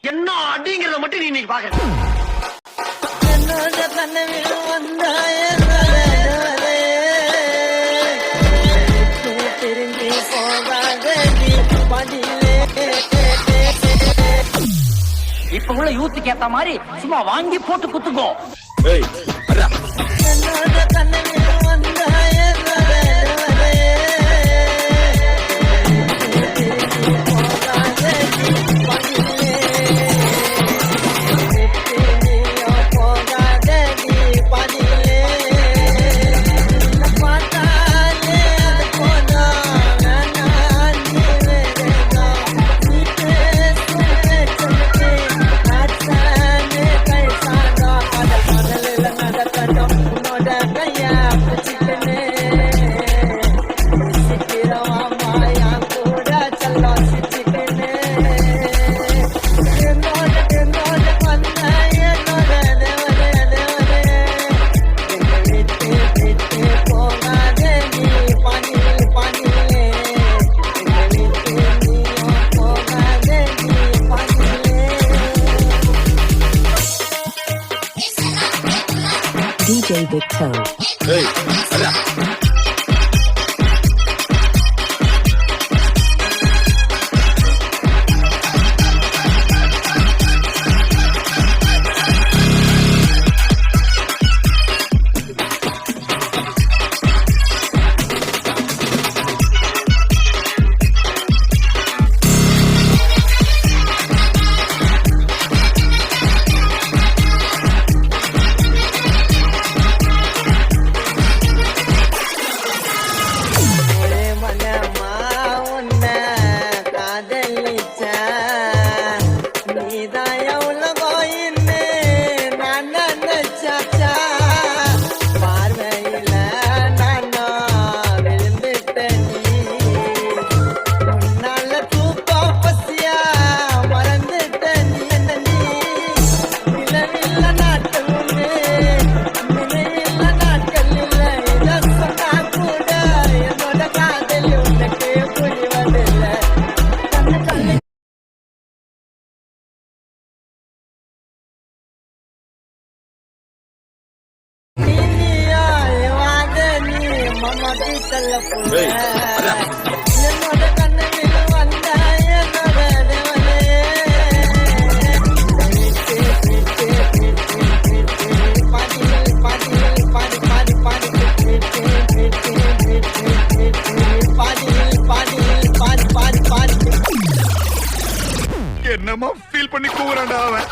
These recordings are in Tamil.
என்ன அப்படிங்கறத மட்டும் நீ இன்னைக்கு பாக்க. இப்ப உள்ள யூத்துக்கு ஏத்த மாதிரி சும்மா வாங்கி போட்டு குத்துக்கோ. DJ Victor. Hey, hola. என்னமா ஃபீல் பண்ணி கூவுறான்டா அவன்.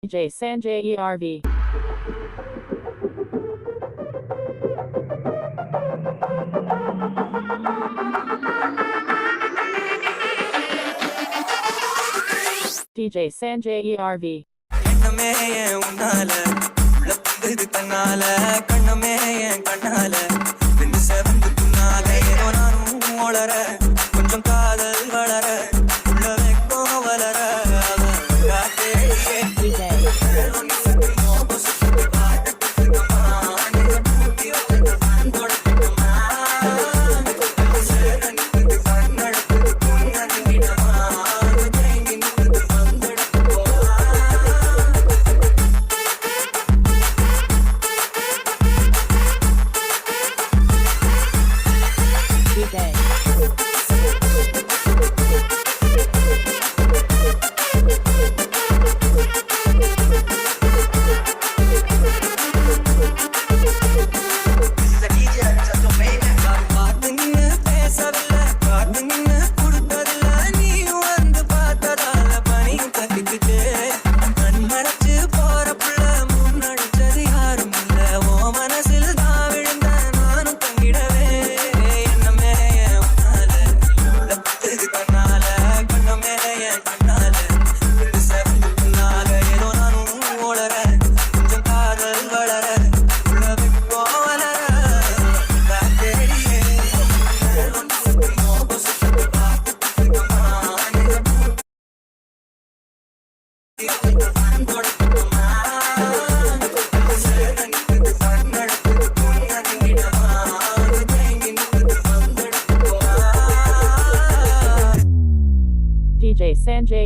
DJ Sanjay ERV. DJ Sanjay ERV.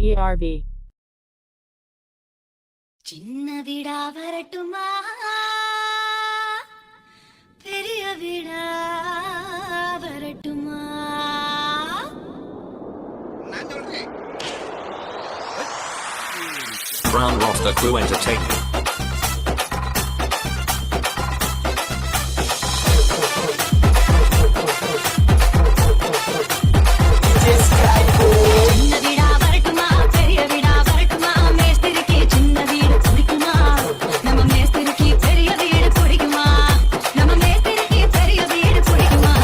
DJERV. சின்ன வீடா வரட்டுமா பெரிய வீடா வரட்டுமா Brown Roster Crew Entertainment. சின்ன வீடா வரட்டுமா பெரிய வீடா வரட்டுமா மேஸ்திரிக்கு சின்ன வீடு பிடிக்குமா நம்ம மேஸ்திரிக்கு பெரிய வீடு பிடிக்குமா நம்ம மேஸ்திரிக்கு பெரிய வீடு பிடிக்குமா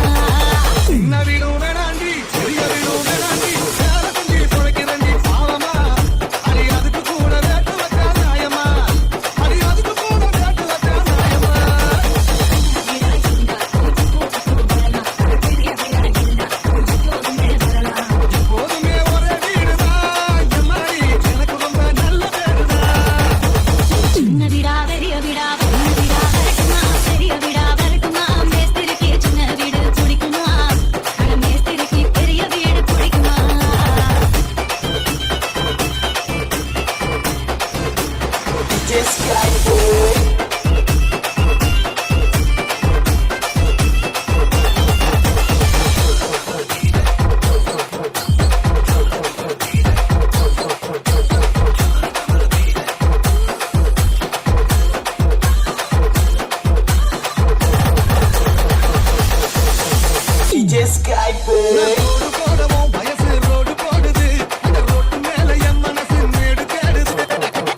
சின்ன வீடும் வேணாண்டி பெரிய வீடும் வேணாண்டி சேர செஞ்சு பொழைக்கிறண்டி பாவமா அடி அதுக்கு கூட வேட்டு வச்சா நியாயமா அடி அதுக்கு கூட வேட்டு வச்சா நியாயமா வீடா இருந்தா பெரிய வீடா இருந்தா போதுமே ஒரே வீடுதான் எம்மாடி எனக்கு ரொம்ப நல்ல பேருதான் சின்ன வீடா பெரிய வீடா சின்ன வீடா வரட்டுமா பெரிய வீடா வரட்டுமா மேஸ்திரிக்கு சின்ன வீடு பிடிக்குமா அட மேஸ்திரிக்கு பெரிய வீடு பிடிக்குமா ரோடு போடவும் வயசு ரோடு போடுது அந்த ரோட்டு மேல என் மனசு மேடு தேடுது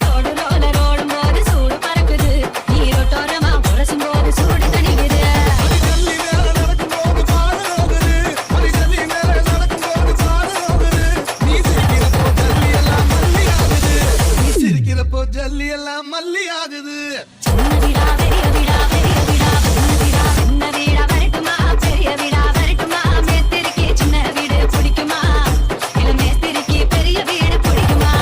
ரோடு ரோடும் போது சூடு பறக்குது நீரோட்டோரமா உரசும் போது சூடு தணிக்குது அடி ஜல்லி மேல நடக்கும்போது பாடு ரோகுது அடி ஜல்லி மேல நடக்கும்போது பாடு ரோகுது நீ சிரிக்கிறப்போ ஜல்லி எல்லாம் மல்லி ஆகுது நீ சிரிக்கிறப்போ ஜல்லி எல்லாம் மல்லி ஆகுது சின்ன வீடா பெரிய வீடா பெரிய வீடா சின்ன வீடா வரட்டுமா பெரிய வீடா வரட்டுமா மேஸ்திரிக்கு சின்ன வீடு பிடிக்குமா இல்ல மேஸ்திரிக்கு பெரிய வீடு பிடிக்குமா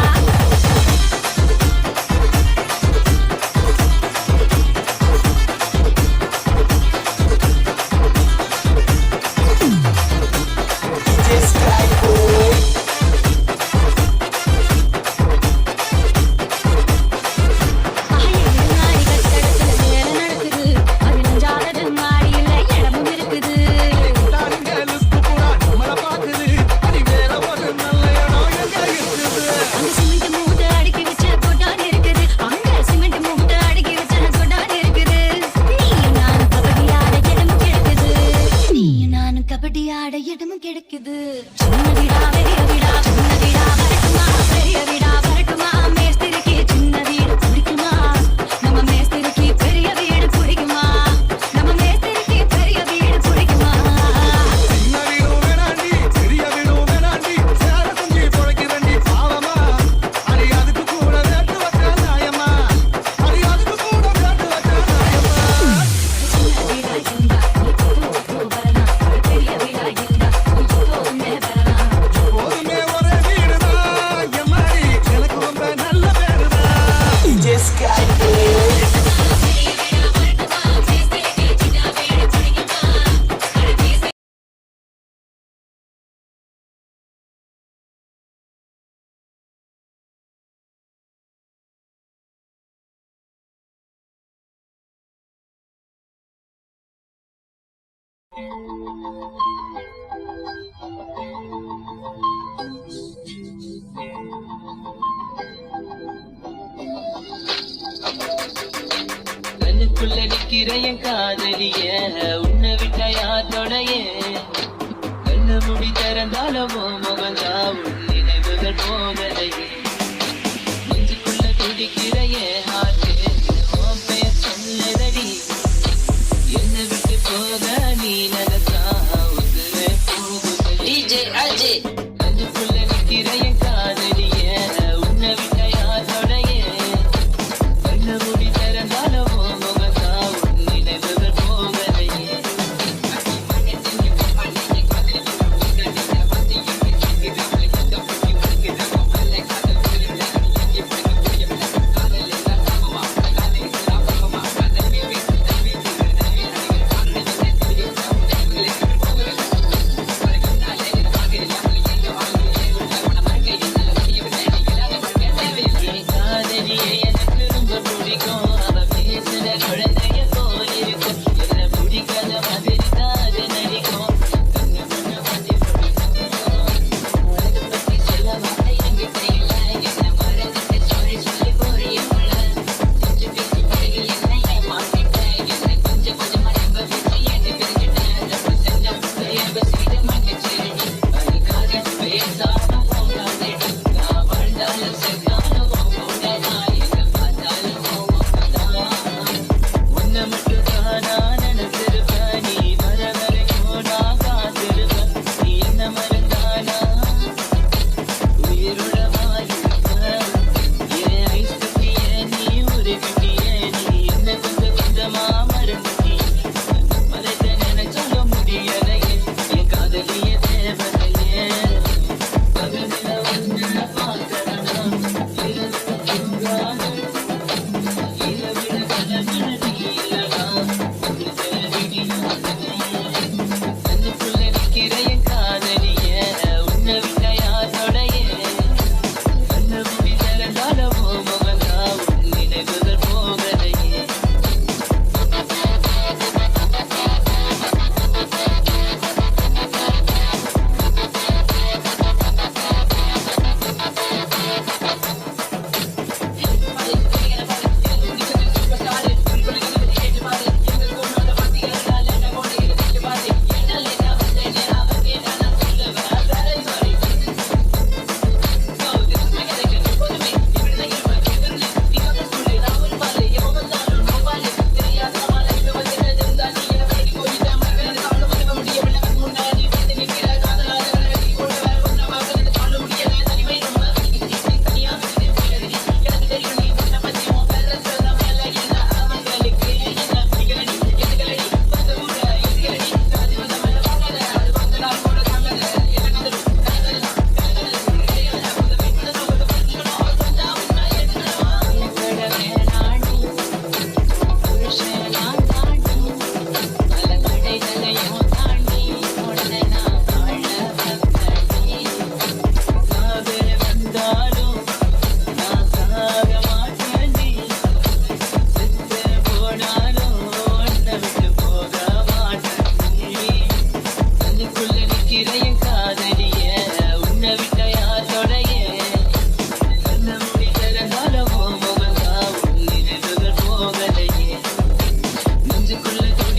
நாய் கட்டடத்துல வேலை நடக்குது 15வது மாடியில இடமும் இருக்குது தாருங்க லிஸ்ட் பூரா நம்மள பாக்குது அடி வேற ஒரு நல்ல இடம் எங்க இருக்குது அங்க சிமெண்ட் மூட்டை அடுக்கி வச்ச கொட்டான் இருக்குது அங்க சிமெண்ட் மூட்டை அடுக்கி வச்ச கொட்டான் இருக்குது நீயும் நானும் கபடி ஆட இடமும் கிடைக்குது சின்ன வீடா பெரிய வீடா சின்ன வீடா வரட்டுமா பெரிய வீடா வரட்டுமா மேஸ்திரிக்கு சின்ன வீடு பிடிக்குமா நம்ம மேஸ்திரிக்கு பெரிய வீடு பிடிக்குமா நம்ம மேஸ்திரிக்கு பெரிய வீடு பிடிக்குமா சின்ன வீடும் வேணாண்டி பெரிய வீடும் வேணாண்டி சேர செஞ்சு பொழைக்கிறண்டி பாவமா அடி அதுக்கு கூட வேட்டு வச்சா நியாயமா அடி அதுக்கு கூட வேட்டு வச்சா நியாயமா சின்ன வீடா இருந்தா வரலாம் பெரிய வீடா இருந்தா வரலாம் போதுமே ஒரே வீடுதான் எம்மாடி எனக்கு ரொம்ப நல்ல பேருதான் கண்ணுக்குள்ள நிக்கிற என் காதலிய உன்னை விட்டா யார் தொடைய கண்ண முடி திறந்தாலும் முகந்தா உன் நினைவுகள் போகலையே நெஞ்சுக்குள்ள துடிக்கிற என் ஹார்ட் உன் பெயர் சொல்லதடி என்னை விட்டு போக நீ நினைச்சா உசுரே போகுதடி அஜய் கண்ணுக்குள்ள நிக்கிற என் காதலிய உன்னை விட்டா யார் தொடைய கண்ண முடி திறந்தாலும் முகந்தா உன் நினைவுகள் போகலையே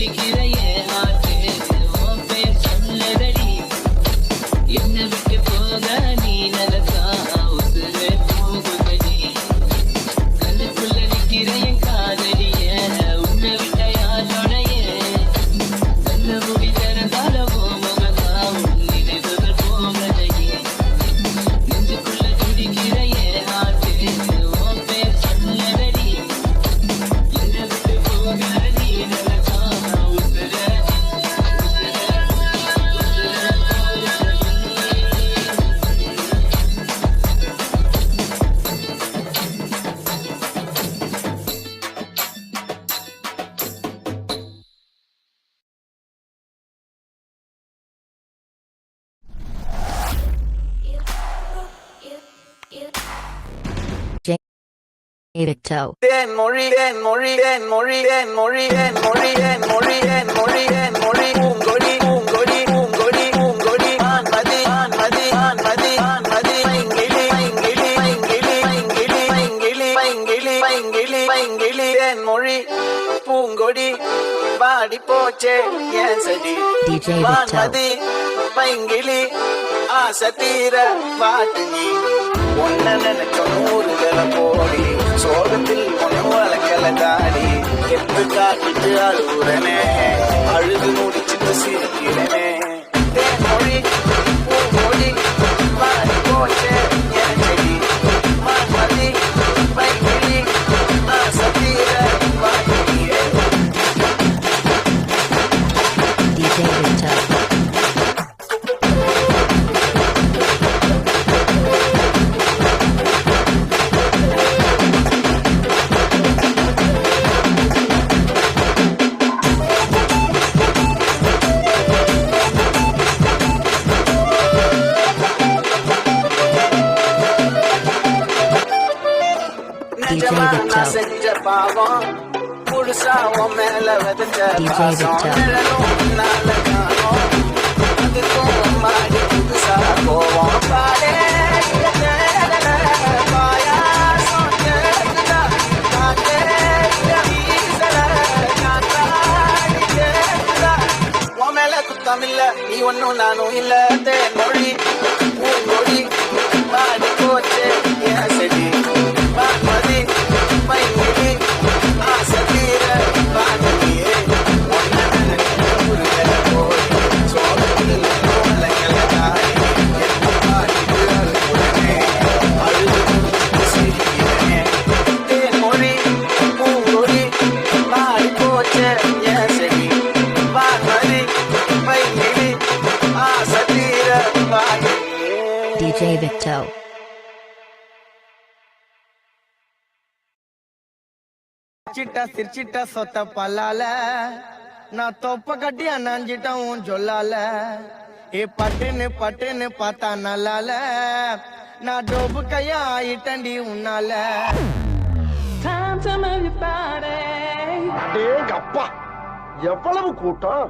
துடிக்கிற என் ஆசை உன் பேர் சொல்லதடி என்ன விட்டு போக நீ நடக்கா உசுரே போகுதடி கண்ணுக்குள்ள நிக்கிற என் காதலிய உன்னை விட்ட யாரோடைய கண்ண முடி திறந்தாலவோ முகதா உன் நினைவுகள் போகலையே நெஞ்சுக்குள்ள துடிக்கிற என் ஆசை உன் பேர் சொல்லதடி என்ன விட்டு போக நீ நடக்கா உசுரே David Toe. என் மொழி என் மொழி என் மொழி என் மொழி என் மொழி என் மொழி என் மொழி என் மொழி பூங்கொடி பூங்கொடி பூங்கொடி பூங்கொடி ஆன்மதி ஆன்மதி ஆன்மதி ஆன்மதி பைங்கிளி பைங்கிளி பைங்கிளி பைங்கிளி பைங்கிளி பைங்கிளி பைங்கிளி பைங்கிளி என் மொழி பூங்கொடி பாடி போச்சே என் செடி DJ Victor. வான்மதி பைங்கிளி ஆசை தீர பாட்டு நீ ஒன்ன நினைச்ச 100 தர போடி சோகத்தில் ஒண்ணு வளர்க்கல தாடி எத்து காட்டிட்டு அழுகுறனே அழுது முடிச்சுட்டு சிரிக்கிறனே தேன்மொழி பூமொழி பாடி போச்சே என் செடி மான்மதி பைங்கிளி ஆசை தீர பாட்டு நீயே DJ Victor. நிஜமா நான் செஞ்ச பாவம் முழுசா உன் மேல வதஞ்ச பாசம் நிழலும் உன்னால காணோம் அதுக்கும் மாறி புதுசா போவோம் பாடே பாயாசம் கேக்குதா காத்தே வீசல காத்தாடி கேக்குதா உன் மேல குத்தமில்ல நீ ஒன்னும் நானும் இல்ல தேன்மொழி பூங்கொழி பாடி போச்சே என் செடி வான்மதி பைங்கிளி ஆசை தீர பாடலியே ஒன்ன நினைச்ச 100 தர போடி சோகத்தில் வளர்க்கல தாடி எத்து பாடிட்டு அழுகுறனே அழுது முடிச்சுட்டு சிரிக்கிறனே தேன்மொழி பூங்கொழி மாறி போச்சே என் செடி வான்மதி பைங்கிளி ஆசை தீர பாடலியே DJ Victor. சிட்டா சிரிச்சிட்டா சொத்த பல்லால நான் தொப்ப கட்டி அண்ணாஞ்சிட்டேன் உன் சொல்லால ஏ பட்டுன்னு பட்டுன்னு பார்த்தா நல்லால நான் டோப்பு கையா ஆயிட்டண்டி உன்னால அப்பா எவ்வளவு கூட்டம்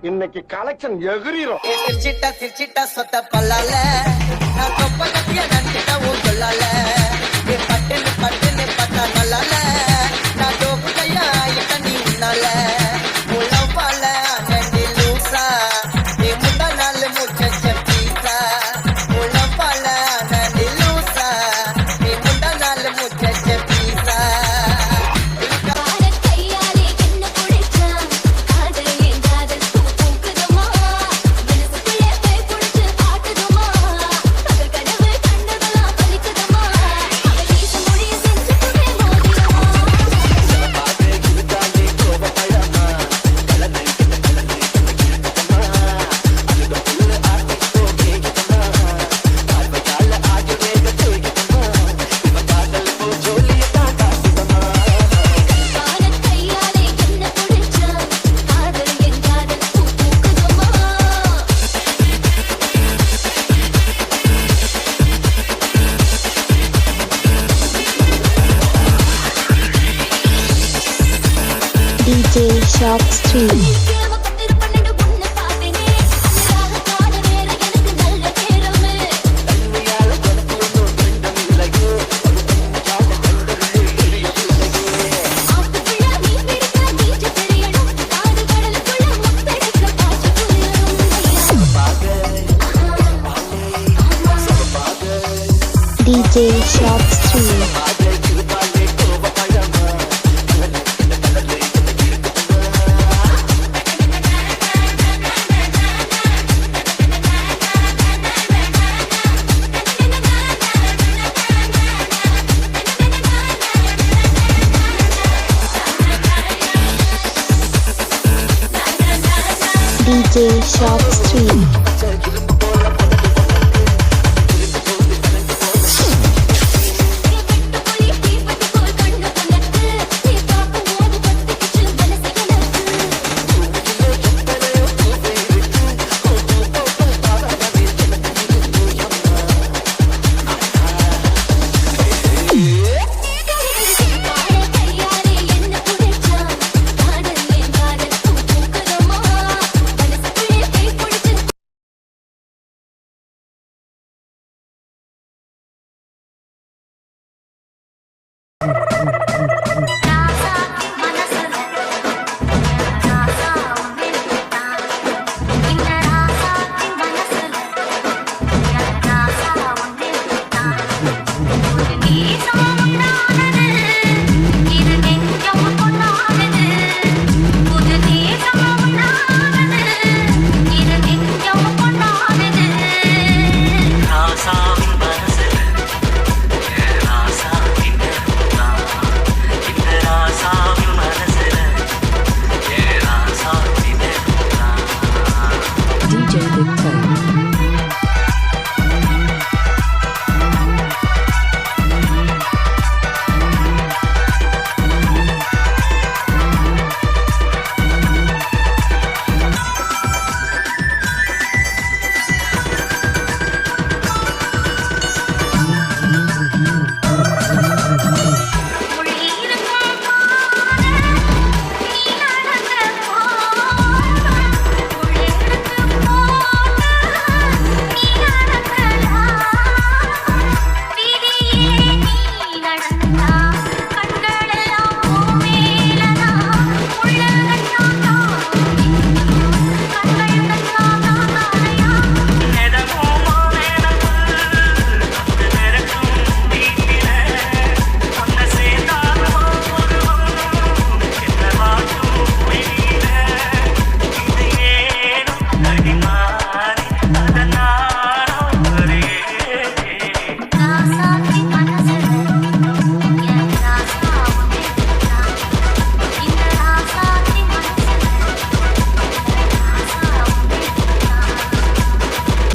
இன்னைக்கு கலெக்ஷன் எகிரிரும் ஏ சிரிச்சிட்டா சிரிச்சிட்டா சொத்த பல்லால நான் தொப்ப கட்டி அண்ணாஞ்சிட்டேன் உன் சொல்லால ஏ பட்டுன்னு பட்டுன்னு பார்த்தா நல்லால நான் டோப்பு கையா ஆயிட்டண்டி உன்னால உளம் பால நண்டி லூசா நீ முந்தா நாள் முச்சச்ச பீசா உளம் பால நண்டி லூசா நீ முந்தா நாள் முச்சச்ச பீசா கையாலே என்ன புடிச்சா காதல் என் காதல் பூக்குதுமா மனசுக்குள்ளே போய் புடிச்சு ஆட்டுதுமா பகல் கனவு கண்டதெல்லாம் பலிக்குதுமா அவள் வீச மொழியை செஞ்சுக்குவே மோதிடுமா கையாலே என்ன புடிச்சா காதல் என் காதல் பூக்குதுமா DJ Shop Street. கிழமை 10 12 பொண்ணு பார்த்தேனே அழகாக காண வேற எனக்கு நல்ல நேரமே ஆத்துக்குள்ள மீன் பிடிக்க நீச்சல் தெரியணும் காது கடலுக்கு DJ Shops 3. DJ Shops 3.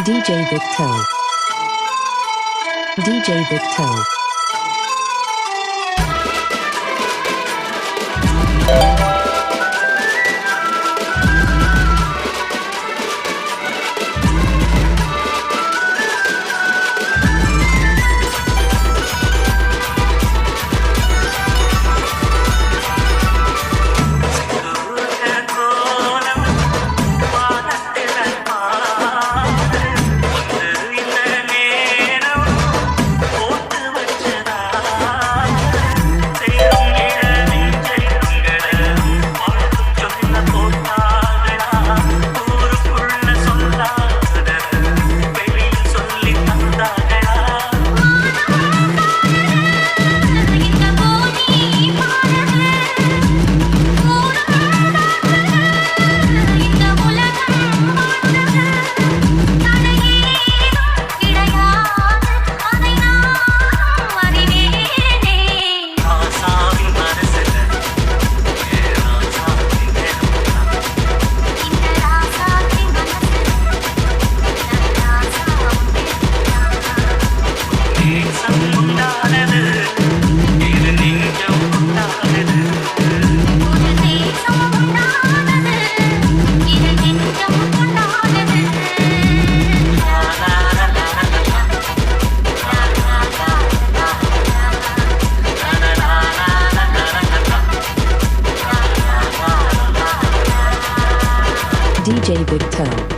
DJ Victo. DJ Victo. DJ Victo.